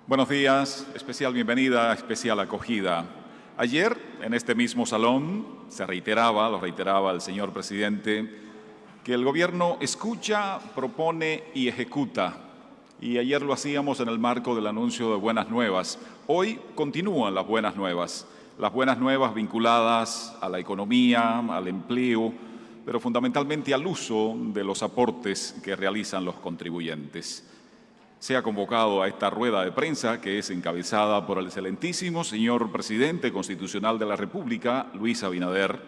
Buenos días, especial bienvenida, especial acogida. Ayer, en este mismo salón, lo reiteraba el señor presidente, que el gobierno escucha, propone y ejecuta. Y ayer lo hacíamos en el marco del anuncio de buenas nuevas. Hoy continúan las buenas nuevas vinculadas a la economía, al empleo, pero fundamentalmente al uso de los aportes que realizan los contribuyentes. Se ha convocado a esta rueda de prensa, que es encabezada por el excelentísimo señor Presidente Constitucional de la República, Luis Abinader.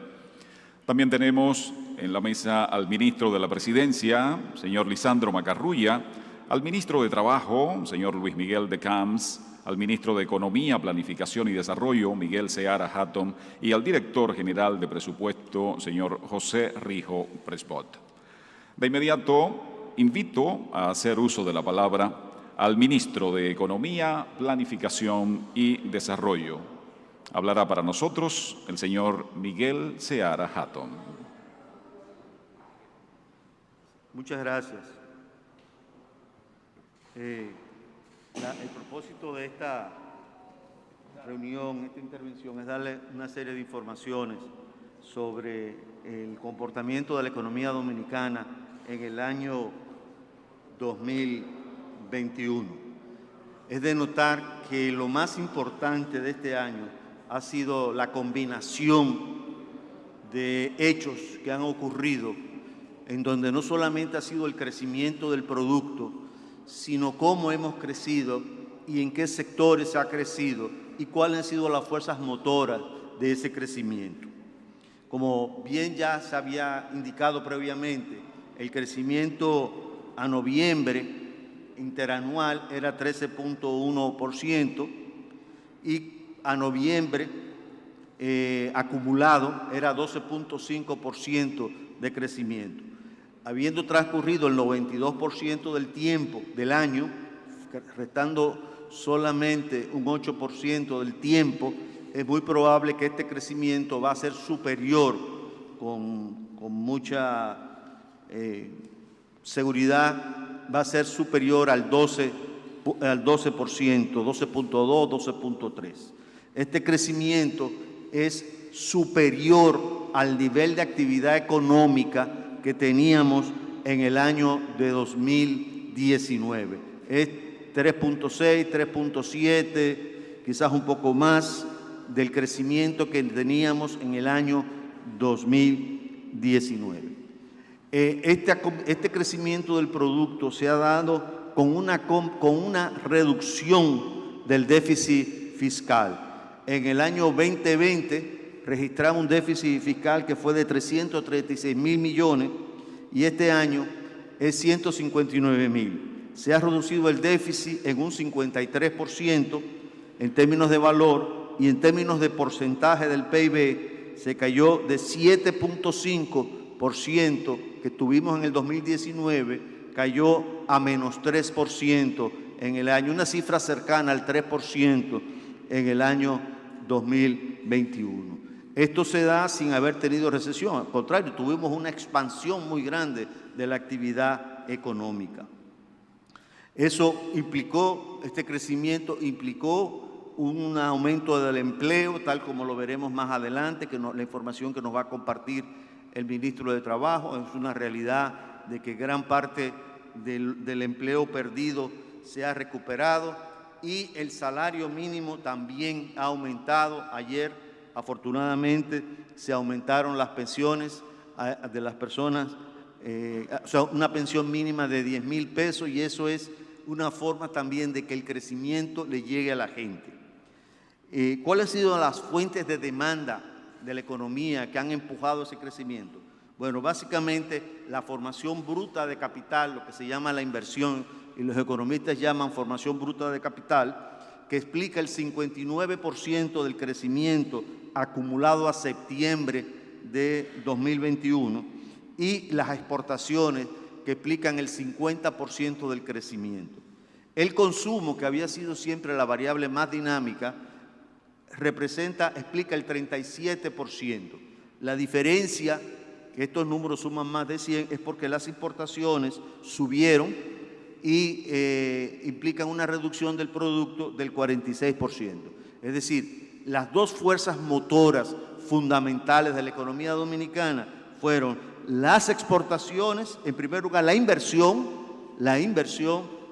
También tenemos en la mesa al Ministro de la Presidencia, señor Lisandro Macarrulla, al Ministro de Trabajo, señor Luis Miguel de Camps, al Ministro de Economía, Planificación y Desarrollo, Miguel Seara Hatton, y al Director General de Presupuesto, señor José Rijo Prespot. De inmediato, invito a hacer uso de la palabra al Ministro de Economía, Planificación y Desarrollo. Hablará para nosotros el señor Miguel Seara Hatton. Muchas gracias. El propósito de esta reunión, esta intervención, es darle una serie de informaciones sobre el comportamiento de la economía dominicana en el año 2021. Es de notar que lo más importante de este año ha sido la combinación de hechos que han ocurrido en donde no solamente ha sido el crecimiento del producto, sino cómo hemos crecido y en qué sectores se ha crecido y cuáles han sido las fuerzas motoras de ese crecimiento. Como bien ya se había indicado previamente, el crecimiento a noviembre interanual era 13.1% y a noviembre acumulado era 12.5% de crecimiento. Habiendo transcurrido el 92% del tiempo del año, restando solamente un 8% del tiempo, es muy probable que este crecimiento va a ser superior con mucha seguridad, va a ser superior al 12%, 12.2, 12.3. Este crecimiento es superior al nivel de actividad económica que teníamos en el año de 2019. Es 3.6, 3.7, quizás un poco más del crecimiento que teníamos en el año 2019. Este crecimiento del producto se ha dado con una reducción del déficit fiscal. En el año 2020 registramos un déficit fiscal que fue de 336.000 millones y este año es 159.000. Se ha reducido el déficit en un 53% en términos de valor y en términos de porcentaje del PIB se cayó de 7.5% que tuvimos en el 2019, cayó a menos 3% en el año, una cifra cercana al 3% en el año 2021. Esto se da sin haber tenido recesión, al contrario, tuvimos una expansión muy grande de la actividad económica. Eso implicó, este crecimiento implicó un aumento del empleo, tal como lo veremos más adelante, la información que nos va a compartir el ministro de Trabajo. Es una realidad de que gran parte del empleo perdido se ha recuperado y el salario mínimo también ha aumentado. Ayer, afortunadamente, se aumentaron las pensiones de las personas, o sea, una pensión mínima de 10.000 pesos y eso es una forma también de que el crecimiento le llegue a la gente. ¿Cuáles han sido las fuentes de demanda de la economía que han empujado ese crecimiento? Bueno, básicamente la formación bruta de capital, lo que se llama la inversión, y los economistas llaman formación bruta de capital, que explica el 59% del crecimiento acumulado a septiembre de 2021, y las exportaciones, que explican el 50% del crecimiento. El consumo, que había sido siempre la variable más dinámica, explica el 37%. La diferencia, que estos números suman más de 100, es porque las importaciones subieron y implican una reducción del producto del 46%. Es decir, las dos fuerzas motoras fundamentales de la economía dominicana fueron las exportaciones, en primer lugar la inversión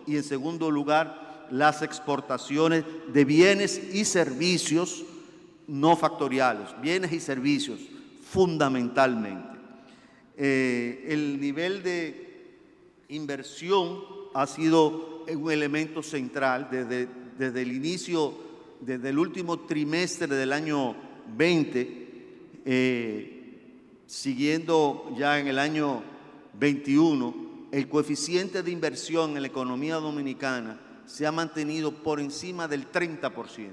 y en segundo lugar las exportaciones de bienes y servicios no factoriales, bienes y servicios fundamentalmente. El nivel de inversión ha sido un elemento central desde el inicio, desde el último trimestre del año 20, siguiendo ya en el año 21, el coeficiente de inversión en la economía dominicana se ha mantenido por encima del 30%.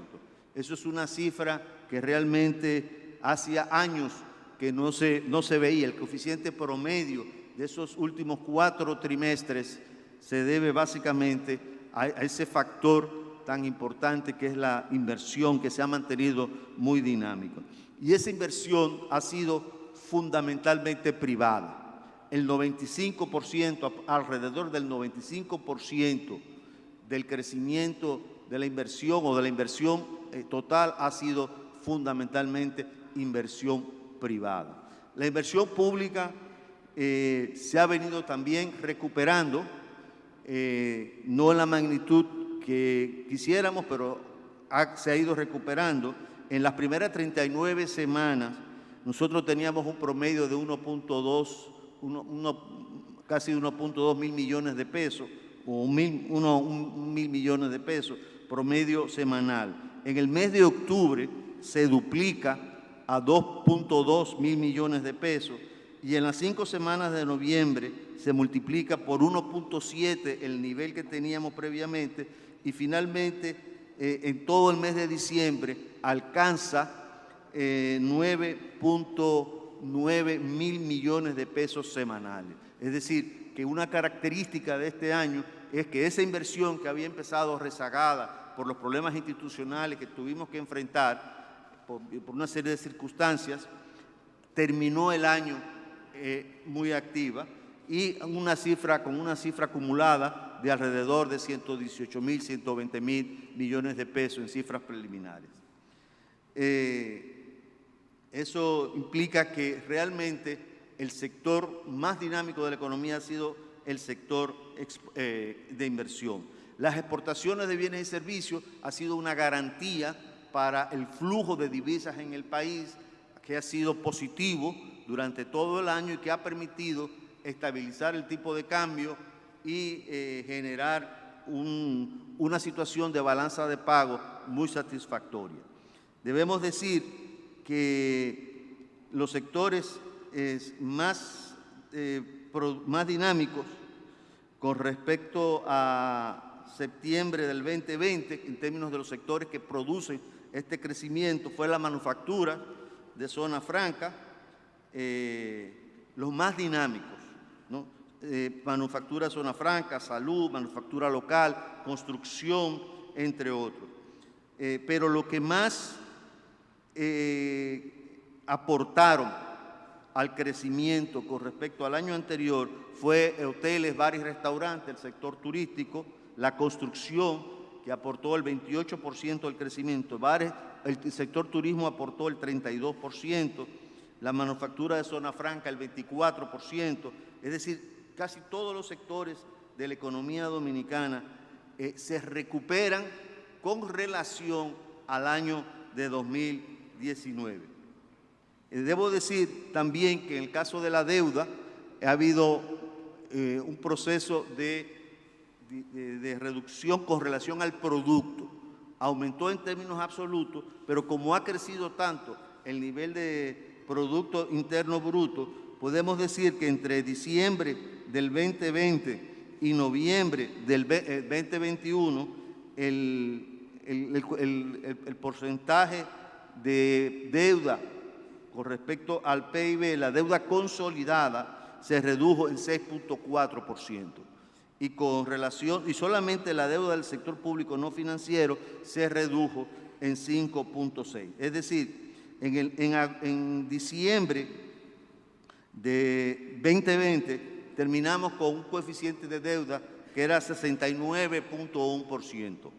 Eso es una cifra que realmente hacía años que no se veía. El coeficiente promedio de esos últimos 4 trimestres se debe básicamente a ese factor tan importante que es la inversión, que se ha mantenido muy dinámico. Y esa inversión ha sido fundamentalmente privada. El 95%, alrededor del 95% del crecimiento de la inversión o de la inversión total ha sido fundamentalmente inversión privada. La inversión pública se ha venido también recuperando, no en la magnitud que quisiéramos, pero se ha ido recuperando. En las primeras 39 semanas nosotros teníamos un promedio de casi 1.2 mil millones de pesos, o un mil millones de pesos promedio semanal. En el mes de octubre se duplica a 2.2 mil millones de pesos y en las 5 semanas de noviembre se multiplica por 1.7 el nivel que teníamos previamente y finalmente en todo el mes de diciembre alcanza 9.9 mil millones de pesos semanales. Es decir, que una característica de este año es que esa inversión que había empezado rezagada por los problemas institucionales que tuvimos que enfrentar por una serie de circunstancias, terminó el año muy activa y con una cifra acumulada de alrededor de 118 mil, 120 mil millones de pesos en cifras preliminares. Eso implica que realmente el sector más dinámico de la economía ha sido el sector de inversión. Las exportaciones de bienes y servicios ha sido una garantía para el flujo de divisas en el país, que ha sido positivo durante todo el año y que ha permitido estabilizar el tipo de cambio y generar una situación de balanza de pago muy satisfactoria. Debemos decir que los sectores más dinámicos con respecto a septiembre del 2020, en términos de los sectores que producen este crecimiento, fue la manufactura de zona franca, los más dinámicos, ¿no? Manufactura de zona franca, salud, manufactura local, construcción, entre otros. Pero lo que más aportaron al crecimiento con respecto al año anterior fue hoteles, bares y restaurantes, el sector turístico, la construcción, que aportó el 28% del crecimiento, el sector turismo aportó el 32%, la manufactura de zona franca el 24%, es decir, casi todos los sectores de la economía dominicana se recuperan con relación al año de 2019. Debo decir también que en el caso de la deuda ha habido un proceso de reducción con relación al producto. Aumentó en términos absolutos, pero como ha crecido tanto el nivel de Producto Interno Bruto, podemos decir que entre diciembre del 2020 y noviembre del 2021, el porcentaje de deuda con respecto al PIB, la deuda consolidada, se redujo en 6.4%. Y solamente la deuda del sector público no financiero se redujo en 5.6%. Es decir, en diciembre de 2020 terminamos con un coeficiente de deuda que era 69.1%.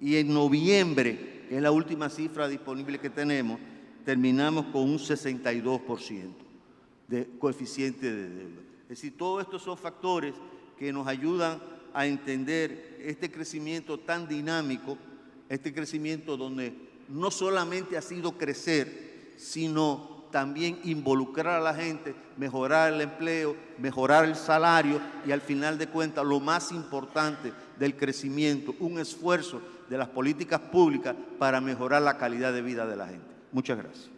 Y en noviembre, que es la última cifra disponible que tenemos, terminamos con un 62% de coeficiente de deuda. Es decir, todos estos son factores que nos ayudan a entender este crecimiento tan dinámico, este crecimiento donde no solamente ha sido crecer, sino también involucrar a la gente, mejorar el empleo, mejorar el salario y al final de cuentas lo más importante del crecimiento, un esfuerzo de las políticas públicas para mejorar la calidad de vida de la gente. Muchas gracias.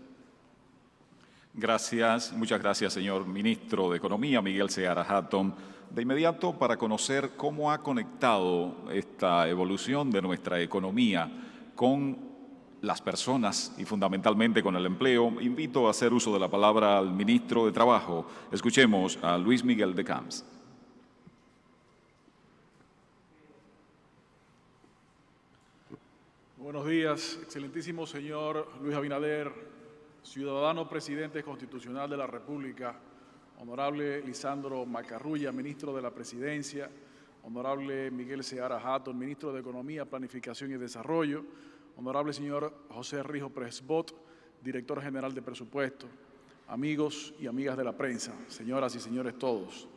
Gracias, muchas gracias, señor ministro de Economía, Miguel Seara Hatton. De inmediato, para conocer cómo ha conectado esta evolución de nuestra economía con las personas y fundamentalmente con el empleo, invito a hacer uso de la palabra al ministro de Trabajo. Escuchemos a Luis Miguel de Camps. Buenos días, excelentísimo señor Luis Abinader, ciudadano presidente constitucional de la República, honorable Lisandro Macarrulla, ministro de la Presidencia, honorable Miguel Seara Hatton, ministro de Economía, Planificación y Desarrollo, honorable señor José Rijo Presbot, director general de Presupuesto, amigos y amigas de la prensa, señoras y señores todos.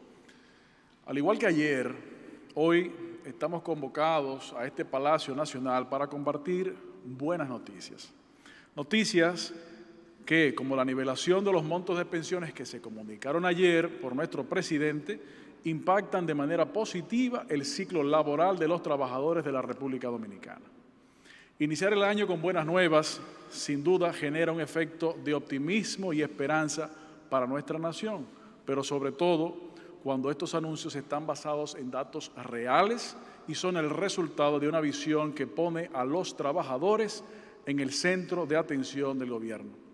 Al igual que ayer, hoy estamos convocados a este Palacio Nacional para compartir buenas noticias. Noticias que, como la nivelación de los montos de pensiones que se comunicaron ayer por nuestro presidente, impactan de manera positiva el ciclo laboral de los trabajadores de la República Dominicana. Iniciar el año con buenas nuevas, sin duda, genera un efecto de optimismo y esperanza para nuestra nación, pero sobre todo cuando estos anuncios están basados en datos reales y son el resultado de una visión que pone a los trabajadores en el centro de atención del gobierno.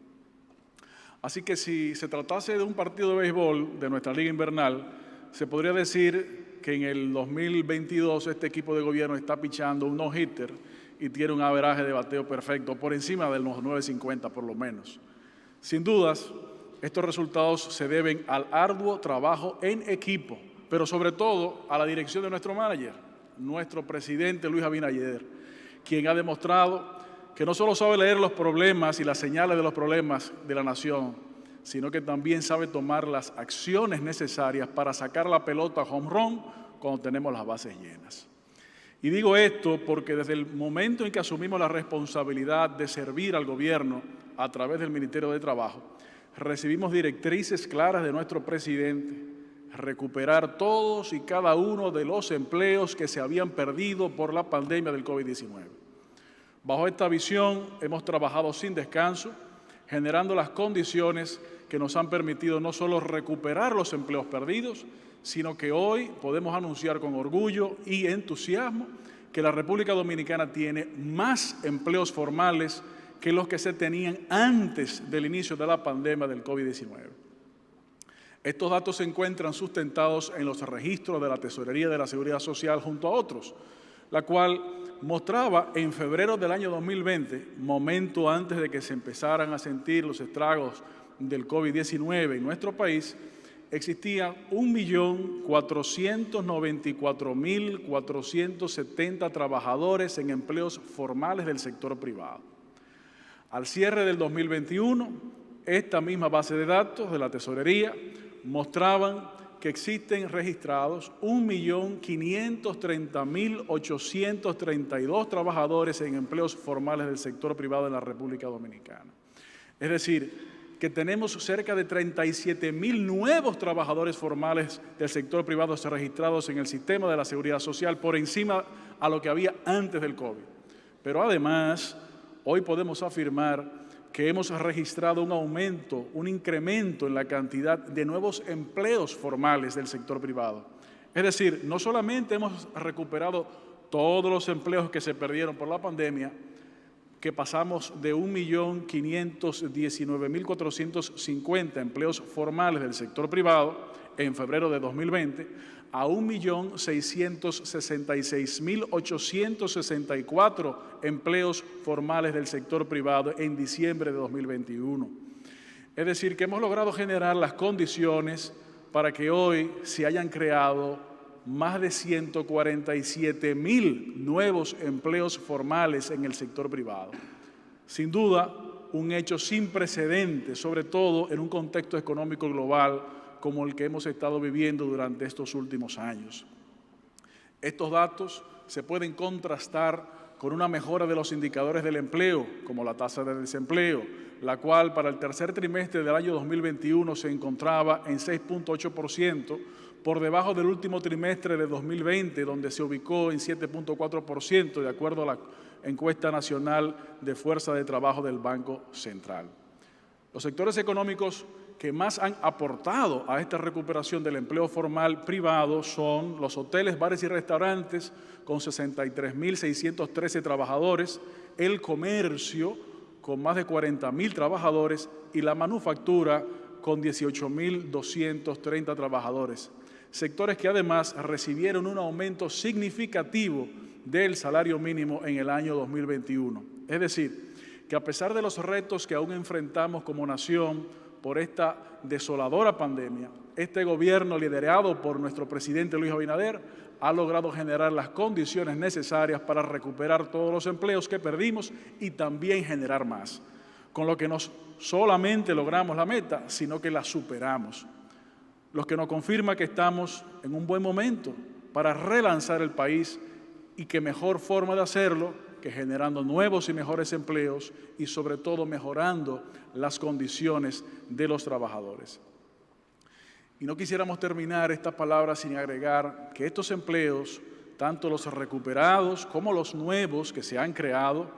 Así que si se tratase de un partido de béisbol de nuestra liga invernal, se podría decir que en el 2022 este equipo de gobierno está pichando un no-hitter y tiene un averaje de bateo perfecto, por encima de los 9.50 por lo menos. Sin dudas, estos resultados se deben al arduo trabajo en equipo, pero sobre todo a la dirección de nuestro manager, nuestro presidente Luis Abinader, quien ha demostrado que no solo sabe leer los problemas y las señales de los problemas de la nación, sino que también sabe tomar las acciones necesarias para sacar la pelota home run cuando tenemos las bases llenas. Y digo esto porque desde el momento en que asumimos la responsabilidad de servir al gobierno a través del Ministerio de Trabajo, recibimos directrices claras de nuestro presidente, recuperar todos y cada uno de los empleos que se habían perdido por la pandemia del COVID-19. Bajo esta visión hemos trabajado sin descanso, generando las condiciones que nos han permitido no solo recuperar los empleos perdidos, sino que hoy podemos anunciar con orgullo y entusiasmo que la República Dominicana tiene más empleos formales que los que se tenían antes del inicio de la pandemia del COVID-19. Estos datos se encuentran sustentados en los registros de la Tesorería de la Seguridad Social junto a otros, la cual mostraba en febrero del año 2020, momento antes de que se empezaran a sentir los estragos del COVID-19 en nuestro país, existían 1.494.470 trabajadores en empleos formales del sector privado. Al cierre del 2021, esta misma base de datos de la Tesorería mostraban que existen registrados 1.530.832 trabajadores en empleos formales del sector privado en la República Dominicana. Es decir, que tenemos cerca de 37.000 nuevos trabajadores formales del sector privado registrados en el sistema de la Seguridad Social por encima a lo que había antes del COVID. Pero además, hoy podemos afirmar que hemos registrado un aumento, un incremento en la cantidad de nuevos empleos formales del sector privado. Es decir, no solamente hemos recuperado todos los empleos que se perdieron por la pandemia, que pasamos de 1.519.450 empleos formales del sector privado en febrero de 2020 a 1.666.864 empleos formales del sector privado en diciembre de 2021. Es decir, que hemos logrado generar las condiciones para que hoy se hayan creado más de 147.000 nuevos empleos formales en el sector privado. Sin duda, un hecho sin precedentes, sobre todo en un contexto económico global como el que hemos estado viviendo durante estos últimos años. Estos datos se pueden contrastar con una mejora de los indicadores del empleo, como la tasa de desempleo, la cual para el tercer trimestre del año 2021 se encontraba en 6.8%, por debajo del último trimestre de 2020, donde se ubicó en 7.4%, de acuerdo a la encuesta nacional de fuerza de trabajo del Banco Central. Los sectores económicos que más han aportado a esta recuperación del empleo formal privado son los hoteles, bares y restaurantes, con 63.613 trabajadores, el comercio, con más de 40.000 trabajadores, y la manufactura, con 18.230 trabajadores. Sectores que además recibieron un aumento significativo del salario mínimo en el año 2021. Es decir, que a pesar de los retos que aún enfrentamos como nación por esta desoladora pandemia, este gobierno, liderado por nuestro presidente Luis Abinader, ha logrado generar las condiciones necesarias para recuperar todos los empleos que perdimos y también generar más, con lo que no solamente logramos la meta, sino que la superamos, lo que nos confirma que estamos en un buen momento para relanzar el país, y qué mejor forma de hacerlo que generando nuevos y mejores empleos y sobre todo mejorando las condiciones de los trabajadores. Y no quisiéramos terminar estas palabras sin agregar que estos empleos, tanto los recuperados como los nuevos que se han creado,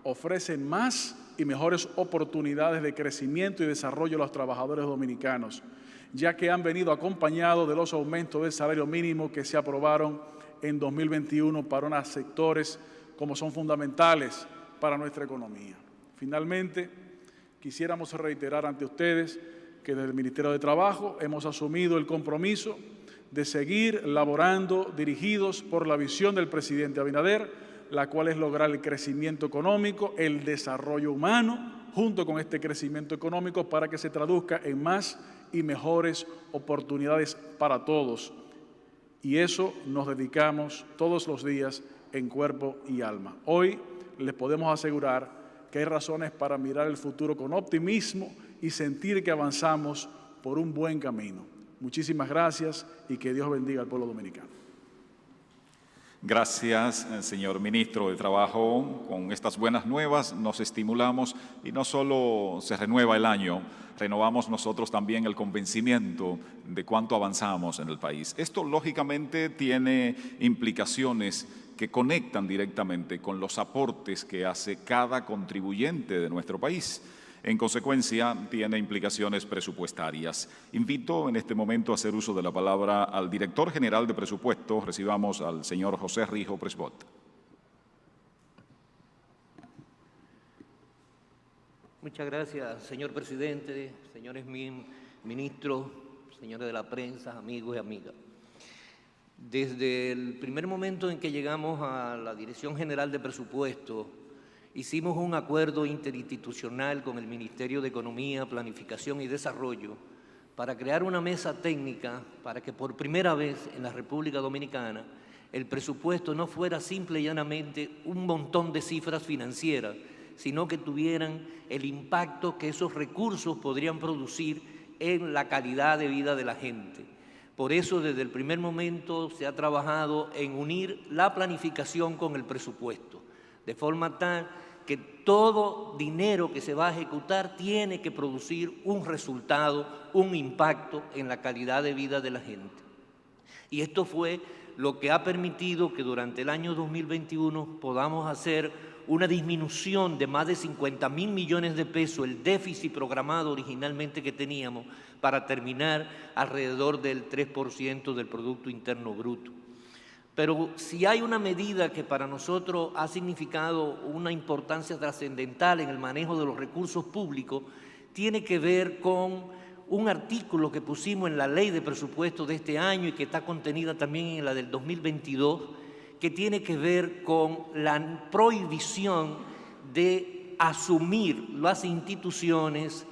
ofrecen más y mejores oportunidades de crecimiento y desarrollo a los trabajadores dominicanos, ya que han venido acompañados de los aumentos del salario mínimo que se aprobaron en 2021 para unos sectores como son fundamentales para nuestra economía. Finalmente, quisiéramos reiterar ante ustedes que desde el Ministerio de Trabajo hemos asumido el compromiso de seguir laborando dirigidos por la visión del presidente Abinader, la cual es lograr el crecimiento económico, el desarrollo humano, junto con este crecimiento económico para que se traduzca en más y mejores oportunidades para todos. Y eso nos dedicamos todos los días en cuerpo y alma. Hoy les podemos asegurar que hay razones para mirar el futuro con optimismo y sentir que avanzamos por un buen camino. Muchísimas gracias y que Dios bendiga al pueblo dominicano. Gracias, señor ministro de Trabajo. Con estas buenas nuevas nos estimulamos y no solo se renueva el año, renovamos nosotros también el convencimiento de cuánto avanzamos en el país. Esto, lógicamente, tiene implicaciones que conectan directamente con los aportes que hace cada contribuyente de nuestro país. En consecuencia, tiene implicaciones presupuestarias. Invito en este momento a hacer uso de la palabra al director general de presupuestos. Recibamos al señor José Rijo Presbot. Muchas gracias, señor presidente, señores ministros, señores de la prensa, amigos y amigas. Desde el primer momento en que llegamos a la Dirección General de Presupuestos, hicimos un acuerdo interinstitucional con el Ministerio de Economía, Planificación y Desarrollo para crear una mesa técnica para que por primera vez en la República Dominicana el presupuesto no fuera simple y llanamente un montón de cifras financieras, sino que tuvieran el impacto que esos recursos podrían producir en la calidad de vida de la gente. Por eso, desde el primer momento se ha trabajado en unir la planificación con el presupuesto, de forma tal que todo dinero que se va a ejecutar tiene que producir un resultado, un impacto en la calidad de vida de la gente. Y esto fue lo que ha permitido que durante el año 2021 podamos hacer una disminución de más de 50.000 millones de pesos, el déficit programado originalmente que teníamos, para terminar alrededor del 3% del Producto Interno Bruto. Pero si hay una medida que para nosotros ha significado una importancia trascendental en el manejo de los recursos públicos, tiene que ver con un artículo que pusimos en la ley de presupuesto de este año y que está contenida también en la del 2022, que tiene que ver con la prohibición de asumir las instituciones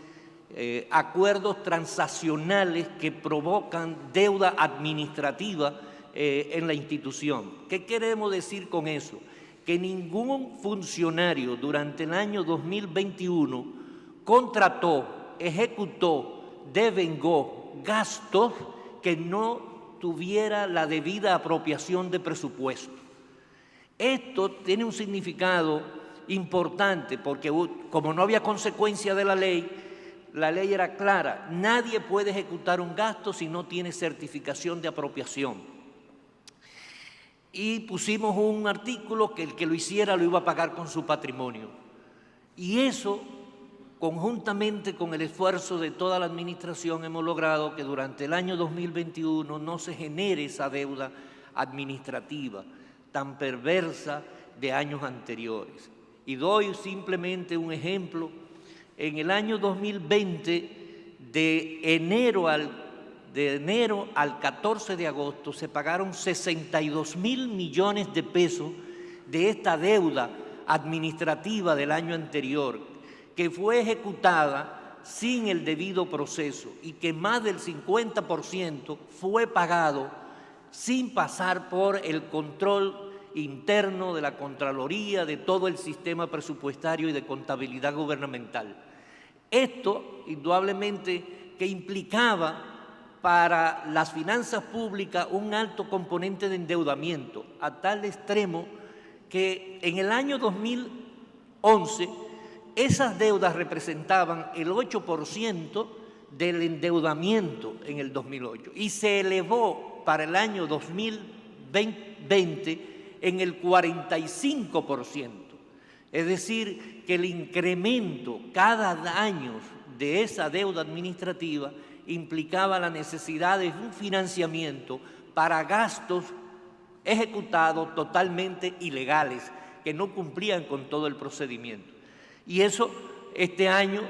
acuerdos transaccionales que provocan deuda administrativa en la institución. ¿Qué queremos decir con eso? Que ningún funcionario durante el año 2021 contrató, ejecutó, devengó gastos que no tuviera la debida apropiación de presupuesto. Esto tiene un significado importante porque como no había consecuencia de la ley era clara: nadie puede ejecutar un gasto si no tiene certificación de apropiación. Y pusimos un artículo que el que lo hiciera lo iba a pagar con su patrimonio. Y eso, conjuntamente con el esfuerzo de toda la administración, hemos logrado que durante el año 2021 no se genere esa deuda administrativa tan perversa de años anteriores. Y doy simplemente un ejemplo. En el año 2020, de enero al 14 de agosto, se pagaron 62.000 millones de pesos de esta deuda administrativa del año anterior, que fue ejecutada sin el debido proceso y que más del 50% fue pagado sin pasar por el control interno de la Contraloría, de todo el sistema presupuestario y de contabilidad gubernamental. Esto, indudablemente, que implicaba para las finanzas públicas un alto componente de endeudamiento, a tal extremo que en el año 2011 esas deudas representaban el 8% del endeudamiento en el 2008 y se elevó para el año 2020 en el 45%. Es decir, que el incremento cada año de esa deuda administrativa implicaba la necesidad de un financiamiento para gastos ejecutados totalmente ilegales, que no cumplían con todo el procedimiento. Y eso este año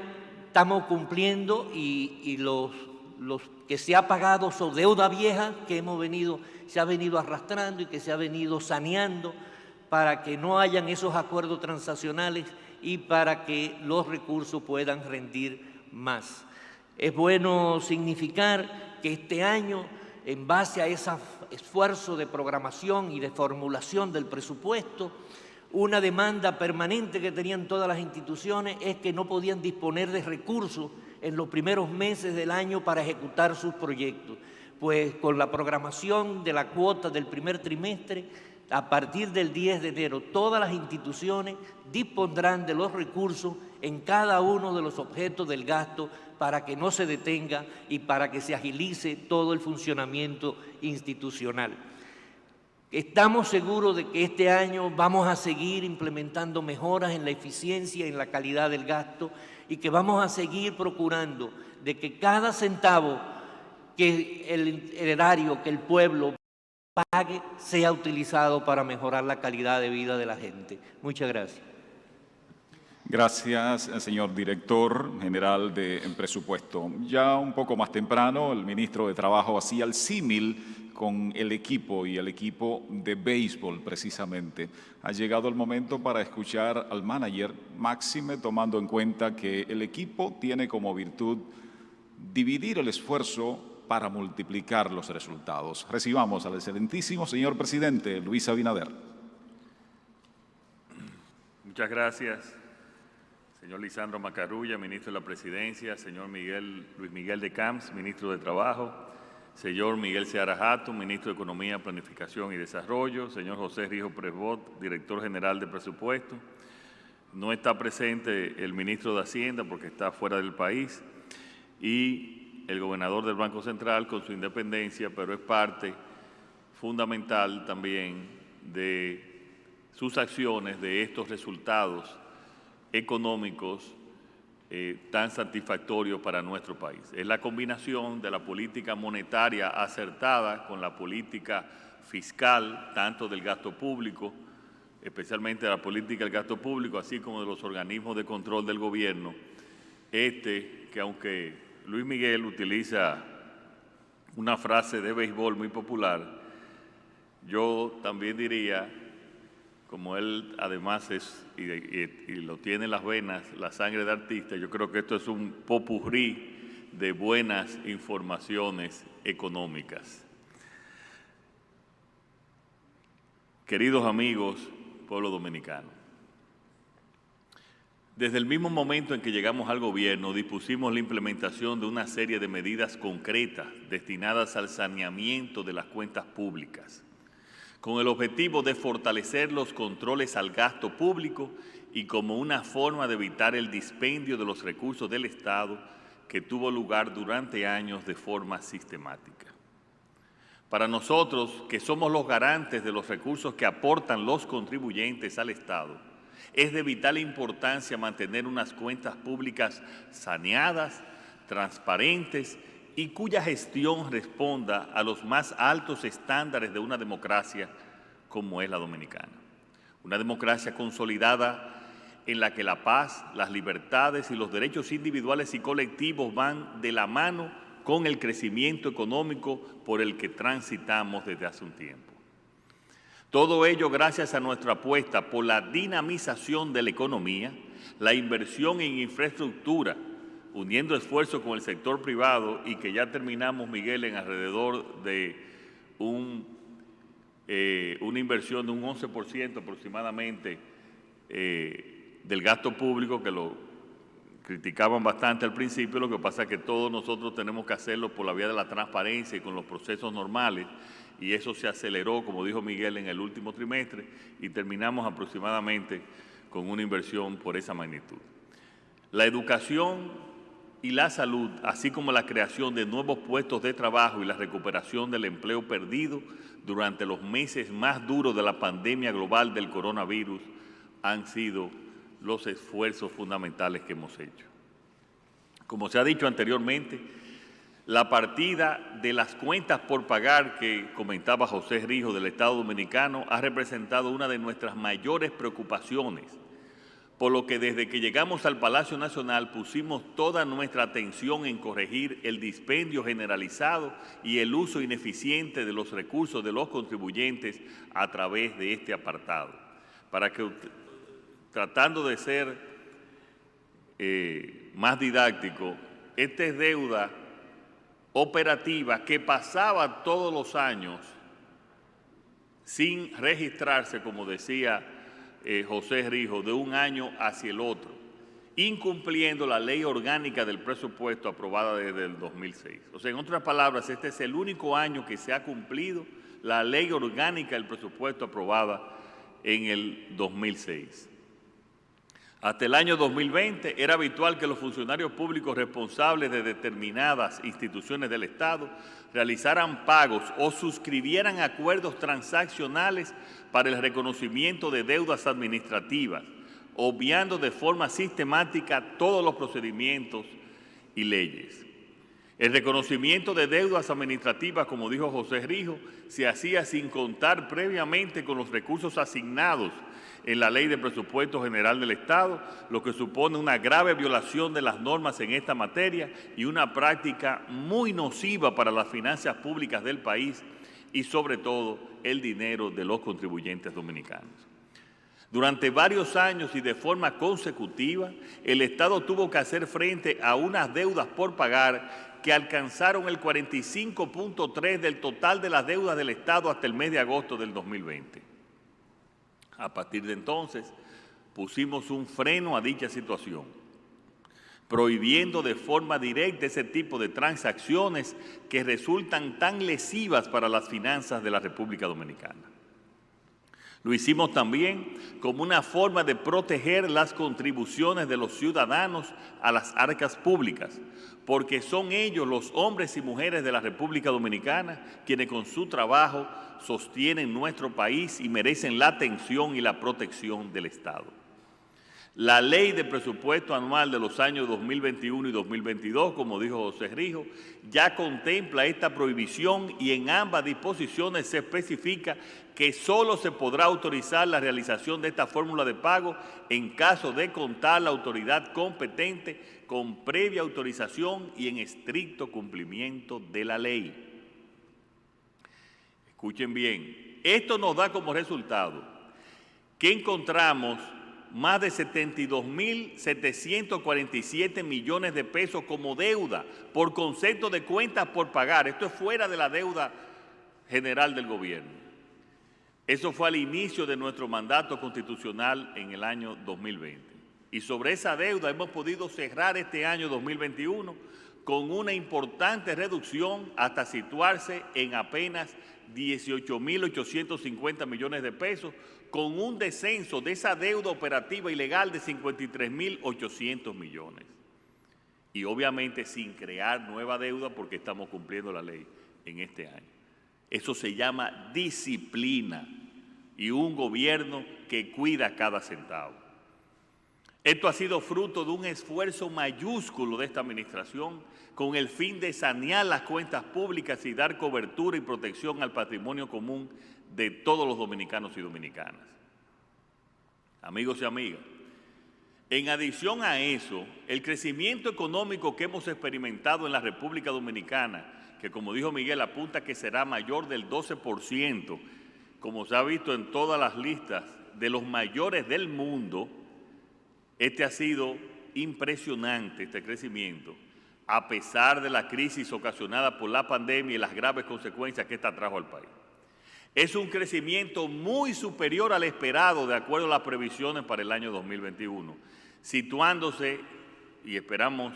estamos cumpliendo y los que se ha pagado son deuda vieja que se ha venido arrastrando y que se ha venido saneando para que no hayan esos acuerdos transaccionales y para que los recursos puedan rendir más. Es bueno significar que este año, en base a ese esfuerzo de programación y de formulación del presupuesto, una demanda permanente que tenían todas las instituciones es que no podían disponer de recursos en los primeros meses del año para ejecutar sus proyectos. Pues con la programación de la cuota del primer trimestre, a partir del 10 de enero, todas las instituciones dispondrán de los recursos en cada uno de los objetos del gasto para que no se detenga y para que se agilice todo el funcionamiento institucional. Estamos seguros de que este año vamos a seguir implementando mejoras en la eficiencia y en la calidad del gasto y que vamos a seguir procurando de que cada centavo que el erario, que el pueblo pague, sea utilizado para mejorar la calidad de vida de la gente. Muchas gracias. Gracias, señor director general de presupuesto. Ya un poco más temprano, el ministro de Trabajo hacía el símil con el equipo y el equipo de béisbol, precisamente. Ha llegado el momento para escuchar al manager, máxime tomando en cuenta que el equipo tiene como virtud dividir el esfuerzo para multiplicar los resultados. Recibamos al excelentísimo señor presidente Luis Abinader. Muchas gracias, señor Lisandro Macarrulla, ministro de la Presidencia, señor Luis Miguel de Camps, ministro de Trabajo, señor Miguel Seara Hatton, ministro de Economía, Planificación y Desarrollo, señor José Rijo Presbot, director general de Presupuesto. No está presente el ministro de Hacienda porque está fuera del país y el gobernador del Banco Central con su independencia, pero es parte fundamental también de sus acciones, de estos resultados económicos tan satisfactorios para nuestro país. Es la combinación de la política monetaria acertada con la política fiscal, tanto del gasto público, especialmente de la política del gasto público, así como de los organismos de control del gobierno, que aunque Luis Miguel utiliza una frase de béisbol muy popular, yo también diría, como él además es, y lo tiene en las venas, la sangre de artista, yo creo que esto es un popurrí de buenas informaciones económicas. Queridos amigos, pueblo dominicano, desde el mismo momento en que llegamos al gobierno, dispusimos la implementación de una serie de medidas concretas destinadas al saneamiento de las cuentas públicas, con el objetivo de fortalecer los controles al gasto público y como una forma de evitar el dispendio de los recursos del Estado que tuvo lugar durante años de forma sistemática. Para nosotros, que somos los garantes de los recursos que aportan los contribuyentes al Estado, es de vital importancia mantener unas cuentas públicas saneadas, transparentes y cuya gestión responda a los más altos estándares de una democracia como es la dominicana. Una democracia consolidada en la que la paz, las libertades y los derechos individuales y colectivos van de la mano con el crecimiento económico por el que transitamos desde hace un tiempo. Todo ello gracias a nuestra apuesta por la dinamización de la economía, la inversión en infraestructura, uniendo esfuerzos con el sector privado y que ya terminamos, Miguel, en alrededor de una inversión de un 11% aproximadamente del gasto público, que lo criticaban bastante al principio. Lo que pasa es que todos nosotros tenemos que hacerlo por la vía de la transparencia y con los procesos normales, y eso se aceleró, como dijo Miguel, en el último trimestre y terminamos aproximadamente con una inversión por esa magnitud. La educación y la salud, así como la creación de nuevos puestos de trabajo y la recuperación del empleo perdido durante los meses más duros de la pandemia global del coronavirus, han sido los esfuerzos fundamentales que hemos hecho. Como se ha dicho anteriormente, la partida de las cuentas por pagar que comentaba José Rijo del Estado Dominicano ha representado una de nuestras mayores preocupaciones, por lo que desde que llegamos al Palacio Nacional pusimos toda nuestra atención en corregir el dispendio generalizado y el uso ineficiente de los recursos de los contribuyentes a través de este apartado, para que, tratando de ser más didáctico, esta es deuda operativa que pasaba todos los años sin registrarse, como decía José Rijo, de un año hacia el otro, incumpliendo la ley orgánica del presupuesto aprobada desde el 2006. O sea, en otras palabras, este es el único año que se ha cumplido la ley orgánica del presupuesto aprobada en el 2006. Hasta el año 2020 era habitual que los funcionarios públicos responsables de determinadas instituciones del Estado realizaran pagos o suscribieran acuerdos transaccionales para el reconocimiento de deudas administrativas, obviando de forma sistemática todos los procedimientos y leyes. El reconocimiento de deudas administrativas, como dijo José Rijo, se hacía sin contar previamente con los recursos asignados en la Ley de Presupuesto General del Estado, lo que supone una grave violación de las normas en esta materia y una práctica muy nociva para las finanzas públicas del país y, sobre todo, el dinero de los contribuyentes dominicanos. Durante varios años y de forma consecutiva, el Estado tuvo que hacer frente a unas deudas por pagar que alcanzaron el 45.3% del total de las deudas del Estado hasta el mes de agosto del 2020. A partir de entonces, pusimos un freno a dicha situación, prohibiendo de forma directa ese tipo de transacciones que resultan tan lesivas para las finanzas de la República Dominicana. Lo hicimos también como una forma de proteger las contribuciones de los ciudadanos a las arcas públicas, porque son ellos, los hombres y mujeres de la República Dominicana, quienes con su trabajo sostienen nuestro país y merecen la atención y la protección del Estado. La Ley de Presupuesto Anual de los años 2021 y 2022, como dijo José Rijo, ya contempla esta prohibición y en ambas disposiciones se especifica que solo se podrá autorizar la realización de esta fórmula de pago en caso de contar la autoridad competente con previa autorización y en estricto cumplimiento de la ley. Escuchen bien, esto nos da como resultado que encontramos más de 72.747 millones de pesos como deuda por concepto de cuentas por pagar. Esto es fuera de la deuda general del gobierno. Eso fue al inicio de nuestro mandato constitucional en el año 2020. Y sobre esa deuda hemos podido cerrar este año 2021 con una importante reducción hasta situarse en apenas 18.850 millones de pesos, con un descenso de esa deuda operativa ilegal de 53.800 millones. Y obviamente sin crear nueva deuda porque estamos cumpliendo la ley en este año. Eso se llama disciplina y un gobierno que cuida cada centavo. Esto ha sido fruto de un esfuerzo mayúsculo de esta administración con el fin de sanear las cuentas públicas y dar cobertura y protección al patrimonio común de todos los dominicanos y dominicanas. Amigos y amigas, en adición a eso, el crecimiento económico que hemos experimentado en la República Dominicana, que como dijo Miguel, apunta que será mayor del 12%, como se ha visto en todas las listas de los mayores del mundo, este ha sido impresionante, este crecimiento, a pesar de la crisis ocasionada por la pandemia y las graves consecuencias que esta trajo al país. Es un crecimiento muy superior al esperado de acuerdo a las previsiones para el año 2021, situándose, y esperamos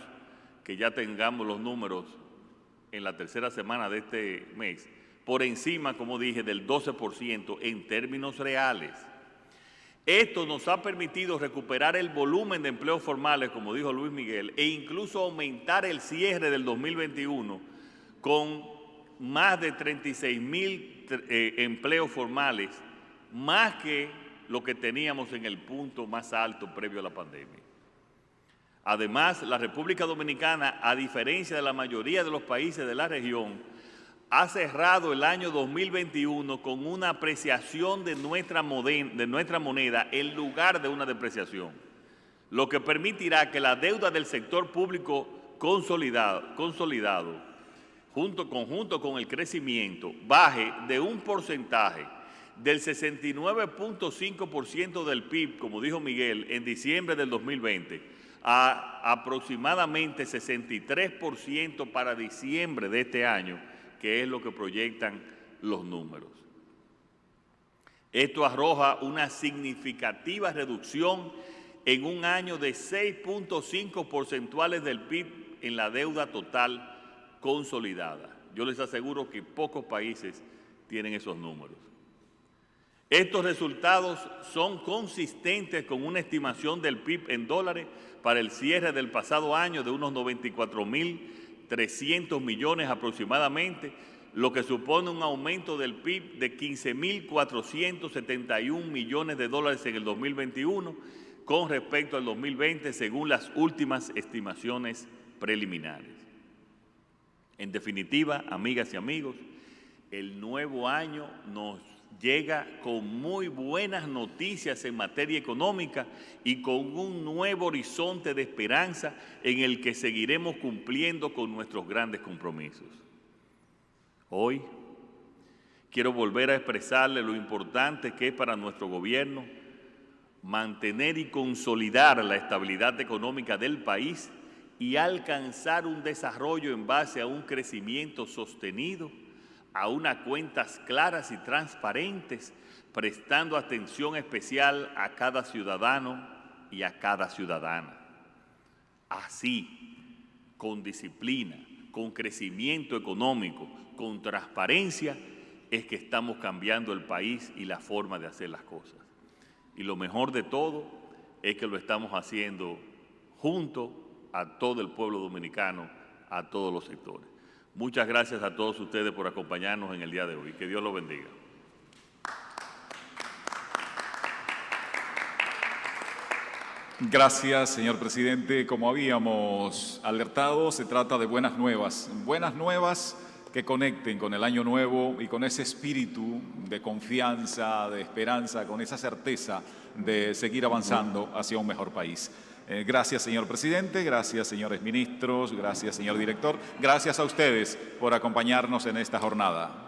que ya tengamos los números en la tercera semana de este mes, por encima, como dije, del 12% en términos reales. Esto nos ha permitido recuperar el volumen de empleos formales, como dijo Luis Miguel, e incluso aumentar el cierre del 2021 con más de 36.000 empleos formales, más que lo que teníamos en el punto más alto previo a la pandemia. Además, la República Dominicana, a diferencia de la mayoría de los países de la región, ha cerrado el año 2021 con una apreciación de nuestra moneda en lugar de una depreciación, lo que permitirá que la deuda del sector público consolidado junto con el crecimiento, baje de un porcentaje del 69.5% del PIB, como dijo Miguel, en diciembre del 2020, a aproximadamente 63% para diciembre de este año, que es lo que proyectan los números. Esto arroja una significativa reducción en un año de 6.5 porcentuales del PIB en la deuda total consolidada. Yo les aseguro que pocos países tienen esos números. Estos resultados son consistentes con una estimación del PIB en dólares para el cierre del pasado año de unos 94.300 millones aproximadamente, lo que supone un aumento del PIB de 15.471 millones de dólares en el 2021 con respecto al 2020, según las últimas estimaciones preliminares. En definitiva, amigas y amigos, el nuevo año nos llega con muy buenas noticias en materia económica y con un nuevo horizonte de esperanza en el que seguiremos cumpliendo con nuestros grandes compromisos. Hoy quiero volver a expresarle lo importante que es para nuestro gobierno mantener y consolidar la estabilidad económica del país y alcanzar un desarrollo en base a un crecimiento sostenido, a unas cuentas claras y transparentes, prestando atención especial a cada ciudadano y a cada ciudadana. Así, con disciplina, con crecimiento económico, con transparencia, es que estamos cambiando el país y la forma de hacer las cosas. Y lo mejor de todo es que lo estamos haciendo junto a todo el pueblo dominicano, a todos los sectores. Muchas gracias a todos ustedes por acompañarnos en el día de hoy. Que Dios los bendiga. Gracias, señor presidente. Como habíamos alertado, se trata de buenas nuevas que conecten con el año nuevo y con ese espíritu de confianza, de esperanza, con esa certeza de seguir avanzando hacia un mejor país. Gracias, señor presidente, gracias, señores ministros, gracias, señor director, gracias a ustedes por acompañarnos en esta jornada.